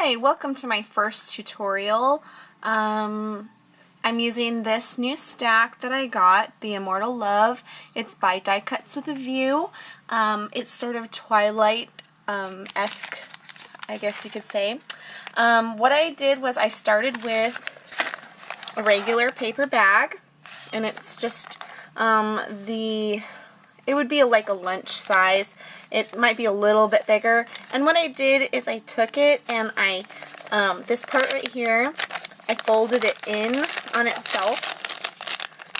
Hi, welcome to my first tutorial. I'm using this new stack that I got, the Immortal Love. It's by Die Cuts with a View. It's sort of Twilight-esque, I guess you could say. What I did was I started with a regular paper bag, and it's just it would be like a lunch size. It might be a little bit bigger. And what I did is I took it and this part right here, I folded it in on itself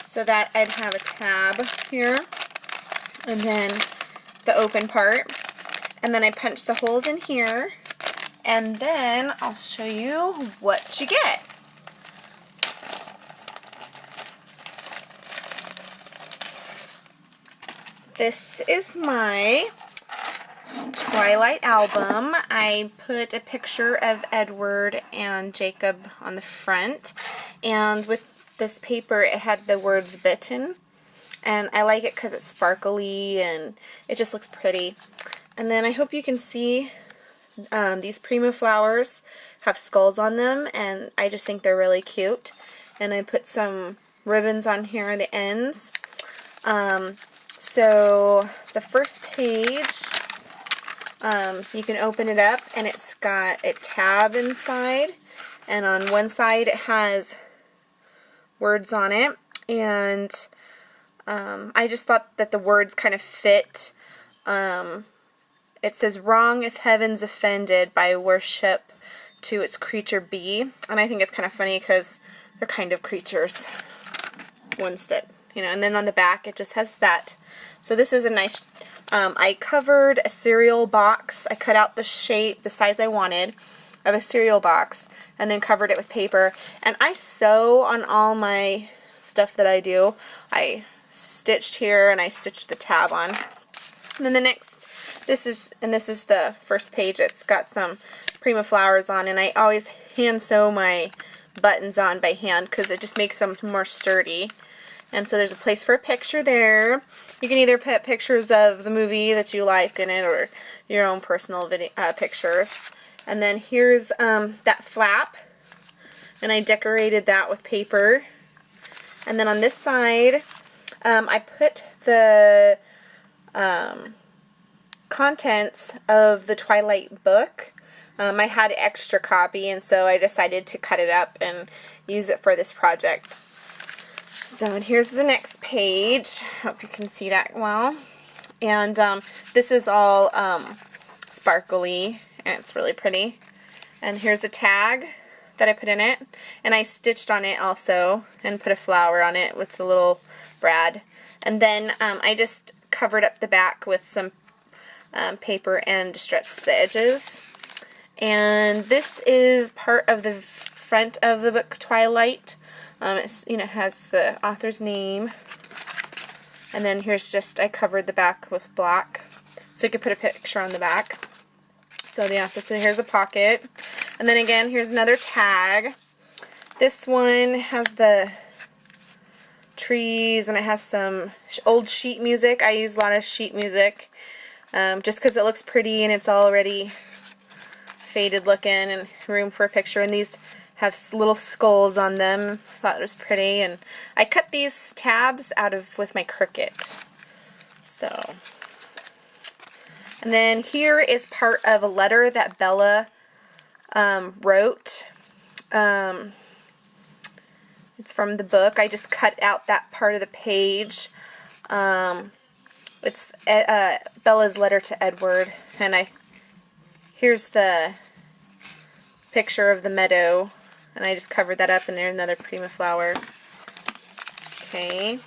so that I'd have a tab here and then the open part. And then I punched the holes in here, and then I'll show you what you get. This is my Twilight album. I put a picture of Edward and Jacob on the front, and with this paper it had the words bitten, and I like it because it's sparkly and it just looks pretty. And then I hope you can see these Prima flowers have skulls on them, and I just think they're really cute. And I put some ribbons on here on the ends. So the first page, you can open it up and it's got a tab inside, and on one side it has words on it, and I just thought that the words kind of fit. It says, "Wrong if heaven's offended by worship to its creature be," and I think it's kind of funny because they're kind of creatures, ones that, and then on the back it just has that. So this is a nice, I covered a cereal box. I cut out the shape, the size I wanted of a cereal box, and then covered it with paper. And I sew on all my stuff that I do. I stitched here and I stitched the tab on. And then the next, this is the first page. It's got some Prima flowers on, and I always hand sew my buttons on by hand because it just makes them more sturdy. And so there's a place for a picture there. You can either put pictures of the movie that you like in it, or your own personal pictures. And then here's that flap, and I decorated that with paper. And then on this side, I put the contents of the Twilight book. I had an extra copy, and so I decided to cut it up and use it for this project. So, and here's the next page. Hope you can see that well. And this is all sparkly, and it's really pretty. And here's a tag that I put in it, and I stitched on it also and put a flower on it with the little brad. And then I just covered up the back with some paper and stretched the edges. And this is part of the front of the book Twilight. It has the author's name, and then here's just, I covered the back with black, so you could put a picture on the back. So yeah, here's a pocket, and then again, here's another tag. This one has the trees, and it has some old sheet music. I use a lot of sheet music, just because it looks pretty, and it's already faded looking, and room for a picture. And these have little skulls on them. Thought it was pretty, and I cut these tabs out with my Cricut. So, and then here is part of a letter that Bella wrote. It's from the book. I just cut out that part of the page. It's Bella's letter to Edward, and here's the picture of the meadow. And I just covered that up, and there's another Prima flower. Okay.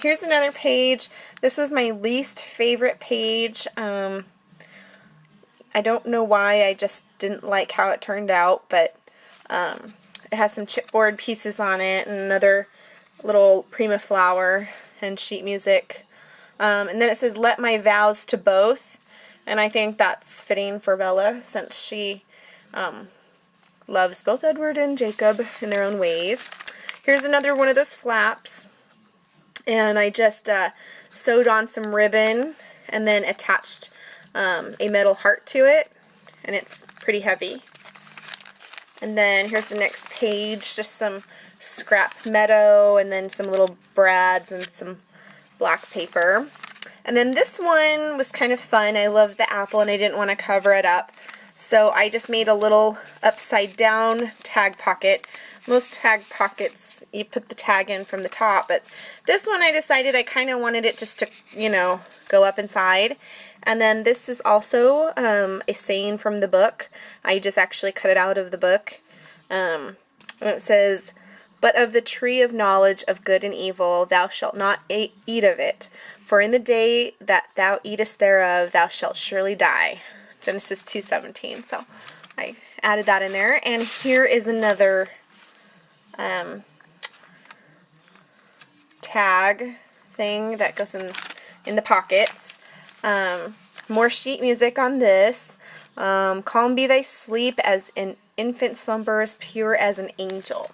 Here's another page. This was my least favorite page. I don't know why, I just didn't like how it turned out, but it has some chipboard pieces on it, and another little Prima flower and sheet music. And then it says, "Let my vows to both," and I think that's fitting for Bella, since she loves both Edward and Jacob in their own ways. Here's another one of those flaps, and I just sewed on some ribbon and then attached a metal heart to it, and it's pretty heavy. And then here's the next page, just some scrap meadow, and then some little brads and some black paper. And then this one was kind of fun. I love the apple and I didn't want to cover it up, so I just made a little upside down tag pocket. Most tag pockets, you put the tag in from the top, but this one I decided I kind of wanted it just to, you know, go up inside. And then this is also a saying from the book. I just actually cut it out of the book. And it says, "But of the tree of knowledge of good and evil thou shalt not eat of it, for in the day that thou eatest thereof thou shalt surely die." Genesis 2:17. So I added that in there. And here is another tag thing that goes in the pockets. More sheet music on this. "Calm be thy sleep as an infant slumbers, pure as an angel."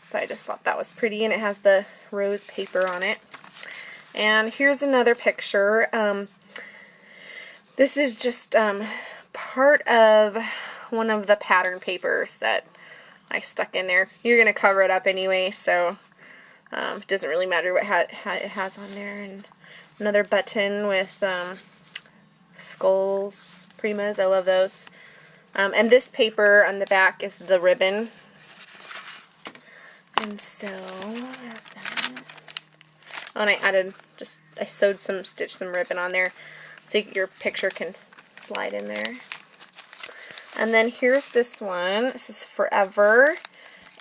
So I just thought that was pretty, and it has the rose paper on it. And here's another picture. This is just part of one of the pattern papers that I stuck in there. You're going to cover it up anyway, so it doesn't really matter what it has on there. And another button with skulls, primas, I love those. And this paper on the back is the ribbon. And so, there's that. Oh, and I stitched some ribbon on there so your picture can slide in there. And then here's this one. This is Forever.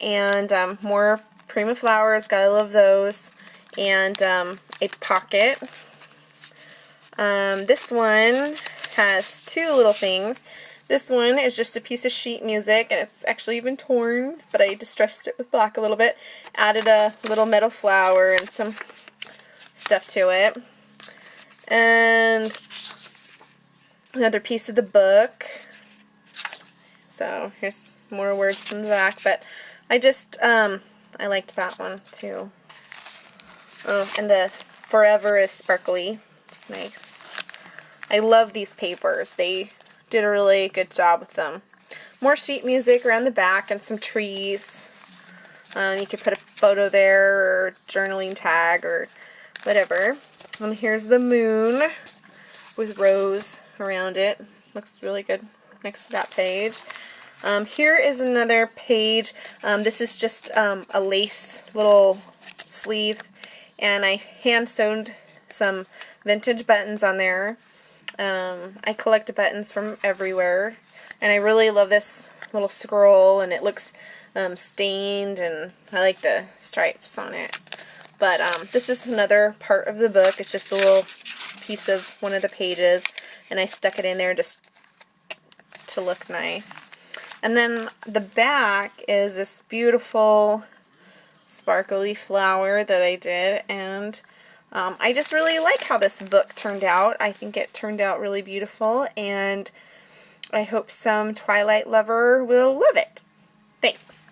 And more Prima flowers, gotta love those. And a pocket. This one has two little things. This one is just a piece of sheet music, and it's actually even torn, but I distressed it with black a little bit. Added a little metal flower and some stuff to it. And another piece of the book. So here's more words from the back, but I just, I liked that one too. Oh, and the Forever is sparkly. It's nice. I love these papers. They did a really good job with them. More sheet music around the back and some trees. You could put a photo there or journaling tag or whatever. And here's the moon with rose around it. Looks really good next to that page. Here is another page. This is just a lace little sleeve, and I hand sewed some vintage buttons on there. I collect buttons from everywhere, and I really love this little scroll, and it looks stained, and I like the stripes on it. But this is another part of the book. It's just a little piece of one of the pages, and I stuck it in there just to look nice. And then the back is this beautiful sparkly flower that I did, and I just really like how this book turned out. I think it turned out really beautiful, and I hope some Twilight lover will love it. Thanks.